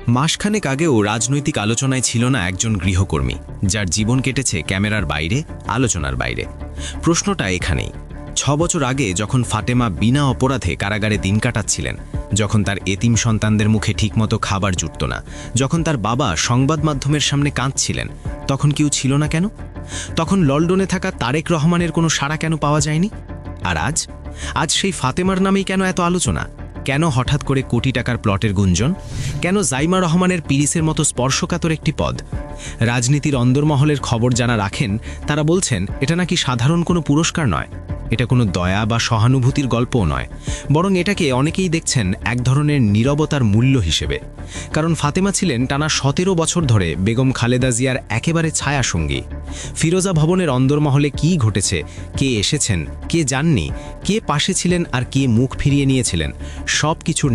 মাসখানেক আগেও রাজনৈতিক আলোচনায় ছিল না একজন গৃহকর্মী, যার জীবন কেটেছে ক্যামেরার বাইরে, আলোচনার বাইরে। প্রশ্নটা এখানেই। 6 বছর আগে যখন ফাতেমা বিনা অপরাধে কারাগারে দিন কাটাচ্ছিলেন, যখন তার এতিম সন্তানদের মুখে ঠিকমতো খাবার জুটত না, যখন তার বাবা সংবাদ মাধ্যমের সামনে কাঁদছিলেন, তখন কেউ ছিল না কেন? তখন লন্ডনে থাকা তারেক রহমানের কোনো সাড়া কেন পাওয়া যায়নি? আর আজ সেই ফাতেমার নামেই কেন এত আলোচনা? কেন হঠাৎ করে কোটি টাকার প্লটের গুঞ্জন? কেন জাইমা রহমানের পিরিসের মতো স্পর্শকাতর একটি পদ? রাজনীতির অন্দরমহলের খবর যারা রাখেন তারা বলছেন এটা নাকি সাধারণ কোনো পুরস্কার নয়, এটা কোনো দয়া বা সহানুভূতির গল্পও নয়, বরং এটাকে অনেকেই দেখছেন এক ধরনের নীরবতার মূল্য হিসেবে। কারণ ফাতেমা ছিলেন টানা 17 বছর ধরে বেগম খালেদা জিয়ার একেবারে ছায়াসঙ্গী। ফিরোজা ভবনের অন্দরমহলে কী ঘটেছে, কে এসেছেন, কে যাননি, কে পাশে ছিলেন আর কে মুখ ফিরিয়ে নিয়েছিলেন, সব কিছুর